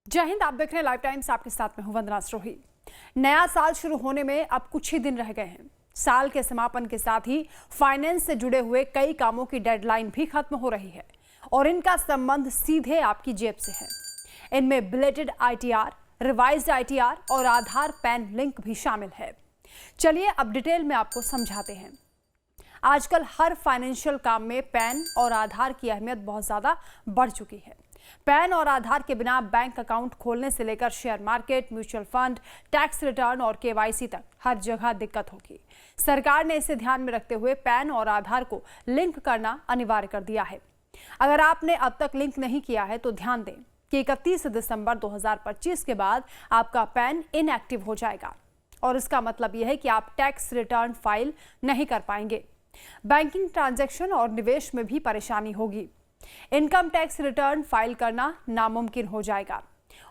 जय हिंद। आप देख रहे हैं लाइव टाइम्स, आपके साथ में हूं वंदना स्रोही। नया साल शुरू होने में अब कुछ ही दिन रह गए हैं। साल के समापन के साथ ही फाइनेंस से जुड़े हुए कई कामों की डेडलाइन भी खत्म हो रही है और इनका संबंध सीधे आपकी जेब से है। इनमें बिलेटेड आईटीआर, रिवाइज्ड आईटीआर और आधार पैन लिंक भी शामिल है। चलिए अब डिटेल में आपको समझाते हैं। आजकल हर फाइनेंशियल काम में पैन और आधार की अहमियत बहुत ज़्यादा बढ़ चुकी है। पैन और आधार के बिना बैंक अकाउंट खोलने से लेकर share market, mutual fund, tax return और केवाईसी तक हर जगह दिक्कत होगी। सरकार ने इसे ध्यान में रखते हुए पैन और आधार को लिंक करना अनिवार्य कर दिया है। अगर आपने अब तक लिंक नहीं किया है तो ध्यान दें कि 31 दिसंबर 2025 के बाद आपका पैन इनएक्टिव हो जाएगा और इसका मतलब यह है कि आप टैक्स रिटर्न फाइल नहीं कर पाएंगे। बैंकिंग ट्रांजैक्शन और निवेश में भी परेशानी होगी। इनकम टैक्स रिटर्न फाइल करना नामुमकिन हो जाएगा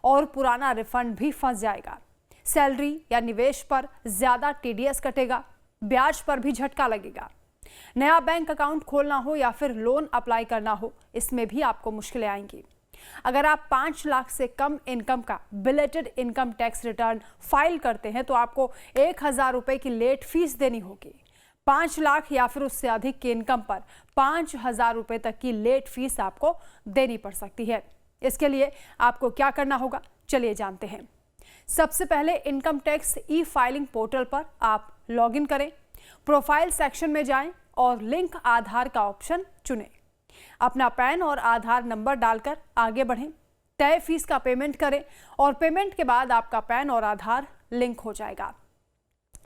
और पुराना रिफंड भी फंस जाएगा। सैलरी या निवेश पर ज्यादा टीडीएस कटेगा, ब्याज पर भी झटका लगेगा। नया बैंक अकाउंट खोलना हो या फिर लोन अप्लाई करना हो, इसमें भी आपको मुश्किलें आएंगी। अगर आप 5 लाख से कम इनकम का belated income tax return file करते हैं तो आपको 1000 रुपए की लेट फीस देनी होगी। 5 लाख या फिर उससे अधिक की इनकम पर 5000 रुपए तक की लेट फीस आपको देनी पड़ सकती है। इसके लिए आपको क्या करना होगा, चलिए जानते हैं। सबसे पहले income tax e filing portal पर आप लॉगिन करें, प्रोफाइल सेक्शन में जाएं और लिंक आधार का ऑप्शन चुनें। अपना पैन और आधार नंबर डालकर आगे बढ़ें, तय फीस का पेमेंट करें और पेमेंट के बाद आपका पैन और आधार लिंक हो जाएगा।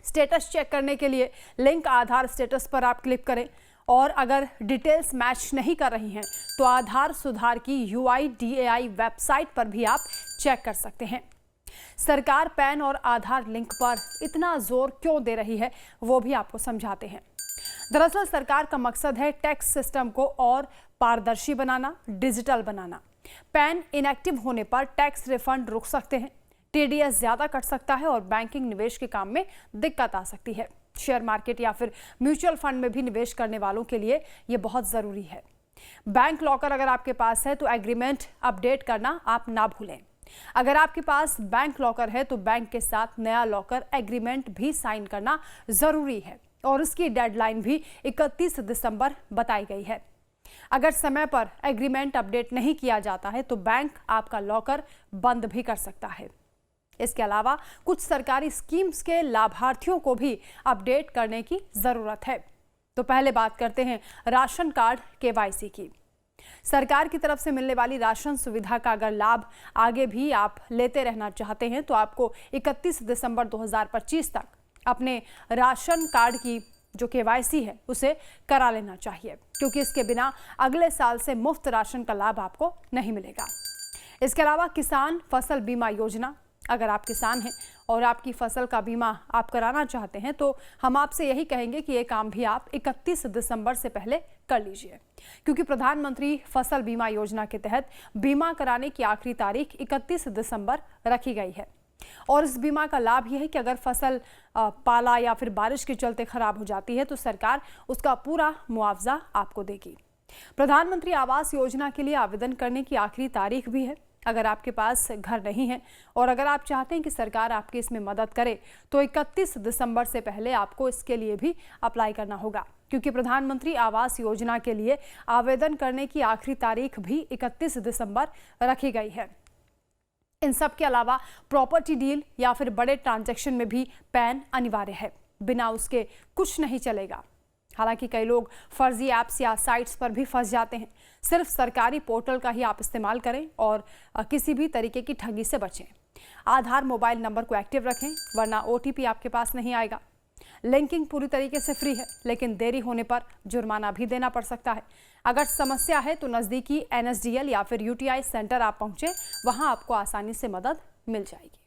स्टेटस चेक करने के लिए लिंक आधार स्टेटस पर आप क्लिक करें और अगर डिटेल्स मैच नहीं कर रही हैं तो आधार सुधार की UIDAI वेबसाइट पर भी आप चेक कर सकते हैं। सरकार पैन और आधार लिंक पर इतना जोर क्यों दे रही है वो भी आपको समझाते हैं। दरअसल सरकार का मकसद है टैक्स सिस्टम को और पारदर्शी बनाना, डिजिटल बनाना। पैन इनएक्टिव होने पर टैक्स रिफंड रुक सकते हैं, टीडीएस ज्यादा कट सकता है और बैंकिंग निवेश के काम में दिक्कत आ सकती है। शेयर मार्केट या फिर म्यूचुअल फंड में भी निवेश करने वालों के लिए ये बहुत जरूरी है। बैंक लॉकर अगर आपके पास है तो एग्रीमेंट अपडेट करना आप ना भूलें। अगर आपके पास बैंक लॉकर है तो बैंक के साथ नया लॉकर एग्रीमेंट भी साइन करना जरूरी है और इसकी डेडलाइन भी 31 दिसंबर बताई गई है। अगर समय पर एग्रीमेंट अपडेट नहीं किया जाता है तो बैंक आपका लॉकर बंद भी कर सकता है। इसके अलावा कुछ सरकारी स्कीम्स के लाभार्थियों को भी अपडेट करने की जरूरत है। तो पहले बात करते हैं राशन कार्ड केवाईसी की। सरकार की तरफ से मिलने वाली राशन सुविधा का अगर लाभ आगे भी आप लेते रहना चाहते हैं तो आपको 31 दिसंबर 2025 तक अपने राशन कार्ड की जो केवाईसी है उसे करा लेना चाहिए, क्योंकि इसके बिना अगले साल से मुफ्त राशन का लाभ आपको नहीं मिलेगा। इसके अलावा किसान फसल बीमा योजना, अगर आप किसान हैं और आपकी फसल का बीमा आप कराना चाहते हैं तो हम आपसे यही कहेंगे कि ये काम भी आप 31 दिसंबर से पहले कर लीजिए, क्योंकि प्रधानमंत्री फसल बीमा योजना के तहत बीमा कराने की आखिरी तारीख 31 दिसंबर रखी गई है। और इस बीमा का लाभ यह है कि अगर फसल पाला या फिर बारिश के चलते खराब हो जाती है तो सरकार उसका पूरा मुआवजा आपको देगी। प्रधानमंत्री आवास योजना के लिए आवेदन करने की आखिरी तारीख भी है। अगर आपके पास घर नहीं है और अगर आप चाहते हैं कि सरकार आपकी इसमें मदद करे तो 31 दिसंबर से पहले आपको इसके लिए भी अप्लाई करना होगा, क्योंकि प्रधानमंत्री आवास योजना के लिए आवेदन करने की आखिरी तारीख भी 31 दिसंबर रखी गई है। इन सब के अलावा प्रॉपर्टी डील या फिर बड़े ट्रांजैक्शन में भी पैन अनिवार्य है, बिना उसके कुछ नहीं चलेगा। हालांकि कई लोग फर्जी ऐप्स या साइट्स पर भी फंस जाते हैं। सिर्फ सरकारी पोर्टल का ही आप इस्तेमाल करें और किसी भी तरीके की ठगी से बचें। आधार मोबाइल नंबर को एक्टिव रखें, वरना OTP आपके पास नहीं आएगा। लिंकिंग पूरी तरीके से फ्री है, लेकिन देरी होने पर जुर्माना भी देना पड़ सकता है। अगर समस्या है तो नज़दीकी NSDL या फिर UTI सेंटर आप पहुँचें, वहाँ आपको आसानी से मदद मिल जाएगी।